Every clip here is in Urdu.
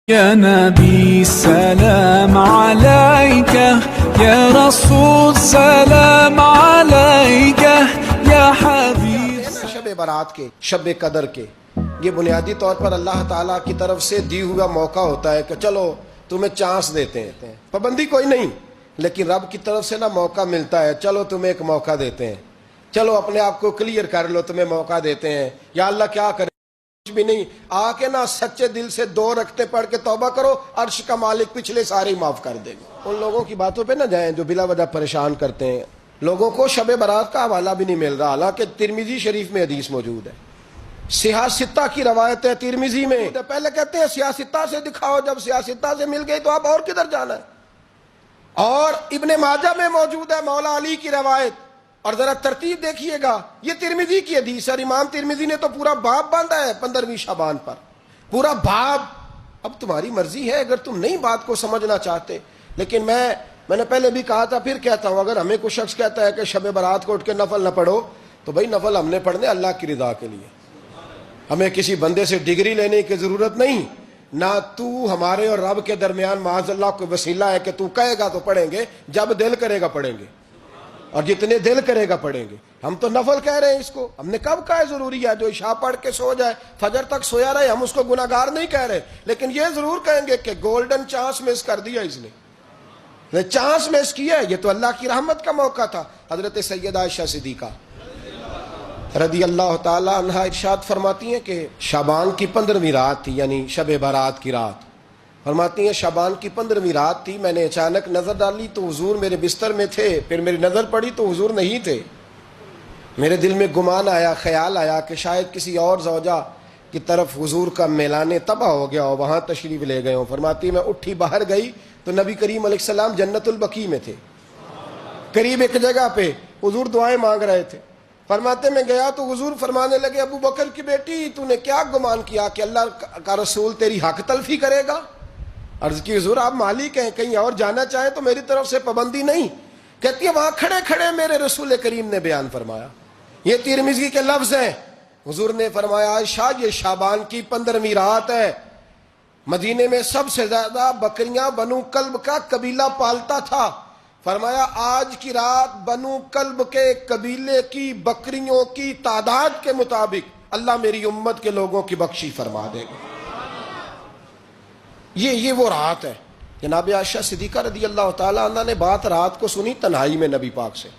يا نبي سلام عليك يا رسول سلام عليك يا حبيب. شب برات کے، شب قدر کے، یہ بنیادی طور پر اللہ تعالیٰ کی طرف سے دی ہوا موقع ہوتا ہے کہ چلو تمہیں چانس دیتے ہیں، پابندی کوئی نہیں، لیکن رب کی طرف سے نا موقع ملتا ہے، چلو تمہیں ایک موقع دیتے ہیں، چلو اپنے آپ کو کلیئر کر لو، تمہیں موقع دیتے ہیں. یا اللہ کیا کرے، کچھ بھی نہیں، آ کے نا سچے دل سے 2 رکعتیں پڑھ کے توبہ کرو، عرش کا مالک پچھلے سارے معاف کر دے گا. ان لوگوں کی باتوں پہ نہ جائیں جو بلا وجہ پریشان کرتے ہیں. لوگوں کو شب برات کا حوالہ بھی نہیں مل رہا، حالانکہ ترمذی شریف میں حدیث موجود ہے، سیاستہ کی روایت ہے ترمذی میں. پہلے کہتے ہیں سیاستہ سے دکھاؤ، جب سیاستہ سے مل گئی تو اب اور کدھر جانا ہے. اور ابن ماجہ میں موجود ہے مولا علی کی روایت، اور ذرا ترتیب دیکھیے گا، یہ ترمذی کی حدیث ہے، اور امام ترمذی نے تو پورا باب باندھا ہے 15ویں شعبان پر، پورا باب. اب تمہاری مرضی ہے اگر تم نئی بات کو سمجھنا چاہتے. لیکن میں نے پہلے بھی کہا تھا، پھر کہتا ہوں، اگر ہمیں کوئی شخص کہتا ہے کہ شب برات کو اٹھ کے نفل نہ پڑھو، تو بھائی نفل ہم نے پڑھنے اللہ کی رضا کے لیے، ہمیں کسی بندے سے ڈگری لینے کی ضرورت نہیں. نہ تو ہمارے اور رب کے درمیان معاذ اللہ کوئی وسیلہ ہے کہ تو کہے گا تو پڑھیں گے، جب دل کرے گا پڑھیں گے، اور جتنے دل کرے گا پڑھیں گے. ہم تو نفل کہہ رہے ہیں اس کو، ہم نے کب کہا ہے ضروری ہے جو عشاء پڑھ کے سو جائے فجر تک سویا رہے، ہم اس کو گناہگار نہیں کہہ رہے، لیکن یہ ضرور کہیں گے کہ گولڈن چانس مس کر دیا اس نے چانس مس کیا ہے. یہ تو اللہ کی رحمت کا موقع تھا. حضرت سیدہ عائشہ صدیقہ رضی اللہ تعالی عنہا ارشاد فرماتی ہیں کہ شعبان کی 15ویں رات تھی، یعنی شب برات کی رات. فرماتی ہیں شعبان کی 15ویں رات تھی، میں نے اچانک نظر ڈالی تو حضور میرے بستر میں تھے، پھر میری نظر پڑی تو حضور نہیں تھے. میرے دل میں گمان آیا، خیال آیا کہ شاید کسی اور زوجہ کی طرف حضور کا میلان تباہ ہو گیا ہو، وہاں تشریف لے گئے ہوں. فرماتی میں اٹھی باہر گئی تو نبی کریم علیہ السلام جنت البقیع میں تھے، قریب ایک جگہ پہ حضور دعائیں مانگ رہے تھے. فرماتے میں گیا تو حضور فرمانے لگے، ابو بکر کی بیٹی تو نے کیا گمان کیا کہ اللہ کا رسول تیری حق تلفی کرے گا؟ عرض کی حضور آپ مالک ہیں، کہیں اور جانا چاہیں تو میری طرف سے پابندی نہیں. کہتی ہے وہاں کھڑے کھڑے میرے رسول کریم نے بیان فرمایا، یہ ترمذی کے لفظ ہیں. حضور نے فرمایا عائشہ یہ شعبان کی 15ویں رات ہے، مدینے میں سب سے زیادہ بکریاں بنو کلب کا قبیلہ پالتا تھا. فرمایا آج کی رات بنو کلب کے قبیلے کی بکریوں کی تعداد کے مطابق اللہ میری امت کے لوگوں کی بخشی فرما دے گا. یہ وہ رات ہے. جناب عائشہ صدیقہ رضی اللہ تعالی عنہ نے بات رات کو سنی تنہائی میں نبی پاک سے،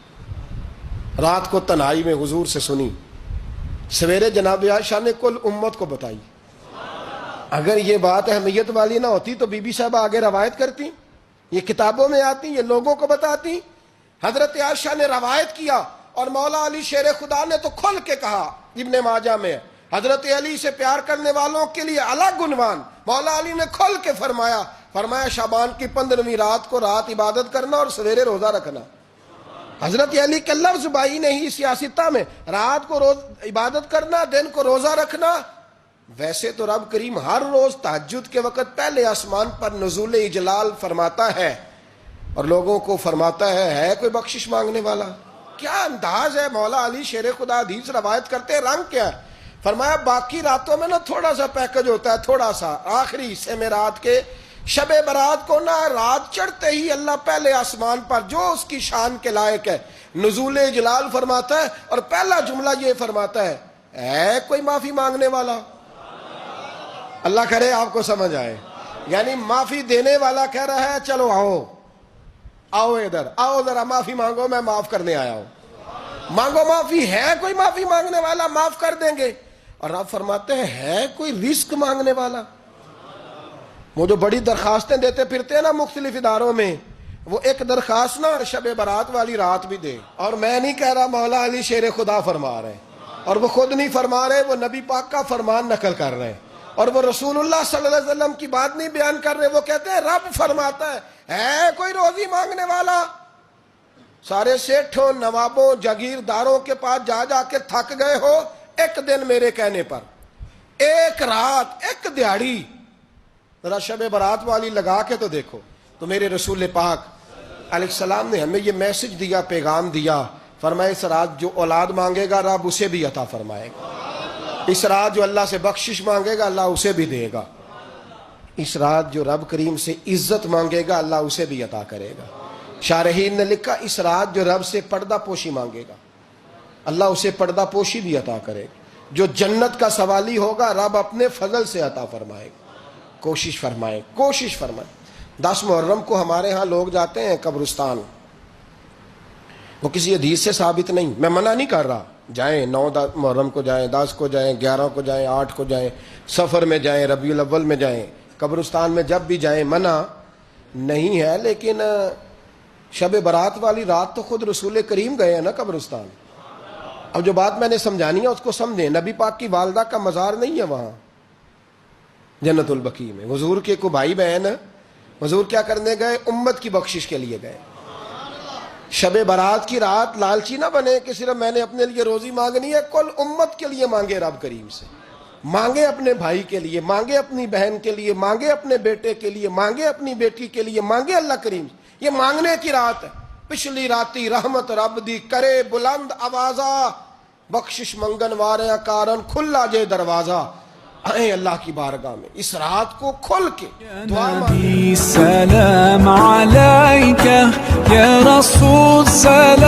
رات کو تنہائی میں حضور سے سنی. سویرے جناب عائشہ نے کل امت کو بتائی. اگر یہ بات اہمیت والی نہ ہوتی تو بی بی صاحبہ آگے روایت کرتی، یہ کتابوں میں آتی، یہ لوگوں کو بتاتی. حضرت عائشہ نے روایت کیا، اور مولا علی شیر خدا نے تو کھل کے کہا، ابن ماجہ میں حضرت علی سے پیار کرنے والوں کے لیے الگ عنوان. مولا علی نے کھل کے فرمایا شعبان کی 15ویں رات کو رات عبادت کرنا اور سویرے روزہ رکھنا. حضرت علی کے لفظ بائی نہیں سیاستہ میں، رات کو روز عبادت کرنا، دن کو روزہ رکھنا. ویسے تو رب کریم ہر روز تہجد کے وقت پہلے آسمان پر نزول اجلال فرماتا ہے اور لوگوں کو فرماتا ہے کوئی بخشش مانگنے والا. کیا انداز ہے مولا علی شیر خدا حدیث روایت کرتے ہیں، رنگ کیا ہے. فرمایا باقی راتوں میں نا تھوڑا سا پیکج ہوتا ہے، تھوڑا سا آخری حصے میں رات کے شب برات کو نا رات چڑھتے ہی اللہ پہلے آسمان پر جو اس کی شان کے لائق ہے نزول جلال فرماتا ہے، اور پہلا جملہ یہ فرماتا ہے کوئی معافی مانگنے والا. اللہ کرے آپ کو سمجھ آئے، یعنی معافی دینے والا کہہ رہا ہے چلو آؤ ادھر آؤ ذرا معافی مانگو، میں معاف کرنے آیا ہوں، مانگو معافی. ہے کوئی معافی مانگنے والا، معاف کر دیں گے. اور آپ فرماتے ہیں ہے کوئی رزق مانگنے والا. وہ جو بڑی درخواستیں دیتے پھرتے ہیں نا مختلف اداروں میں، وہ ایک درخواست نا شب برات والی رات بھی دے. اور میں نہیں کہہ رہا مولا علی شیر خدا فرما رہے ہیں، اور وہ خود نہیں فرما رہے، وہ نبی پاک کا فرمان نقل کر رہے ہیں، اور وہ رسول اللہ صلی اللہ علیہ وسلم کی بات نہیں بیان کر رہے. وہ کہتے ہیں رب فرماتا ہے کوئی روزی مانگنے والا. سارے سیٹھوں نوابوں جاگیرداروں کے پاس جا کے تھک گئے ہو، ایک دن میرے کہنے پر، ایک رات، ایک دیہڑی ذرا شب برات والی لگا کے تو دیکھو. تو میرے رسول پاک علیہ السلام نے ہمیں یہ میسج دیا، پیغام دیا. فرمائے اس رات جو اولاد مانگے گا رب اسے بھی عطا فرمائے گا، اس رات جو اللہ سے بخشش مانگے گا اللہ اسے بھی دے گا. اس رات جو رب کریم سے عزت مانگے گا اللہ اسے بھی عطا کرے گا. شارحین نے لکھا اس رات جو رب سے پردہ پوشی مانگے گا اللہ اسے پردہ پوشی بھی عطا کرے گا. جو جنت کا سوالی ہوگا رب اپنے فضل سے عطا فرمائے گا. کوشش فرمائے 10 محرم کو ہمارے ہاں لوگ جاتے ہیں قبرستان. وہ کسی حدیث سے ثابت نہیں, میں منع نہیں کر رہا, جائیں 9 محرم کو جائیں, 10 کو جائیں, 11 کو جائیں, 8 کو جائیں, سفر میں جائیں, ربیع الاول میں جائیں, قبرستان میں جب بھی جائیں منع نہیں ہے. لیکن شب برات والی رات تو خود رسول کریم گئے ہیں نا قبرستان. اب جو بات میں نے سمجھانی ہے اس کو سمجھیں. نبی پاک کی والدہ کا مزار نہیں ہے وہاں جنت البقیع میں. حضور کے کو بھائی بہن, حضور کیا کرنے گئے؟ امت کی بخشش کے لیے گئے. شب برات کی رات لالچی نہ بنے کہ صرف میں نے اپنے لیے روزی مانگنی ہے, کل امت کے لیے مانگے رب کریم سے. مانگے اپنے بھائی کے لیے, مانگے اپنی بہن کے لیے, مانگے اپنے بیٹے کے لیے, مانگے اپنی بیٹی کے لیے, مانگے اللہ کریم. یہ مانگنے کی رات ہے. پچھلی راتی رحمت رب دی کرے بلند آوازہ, بخشش منگن واریاں کارن کھلا جے دروازہ. آئیں اللہ کی بارگاہ میں اس رات کو کھل کے دعا مانگیں. سلام عليك يا رسول سلام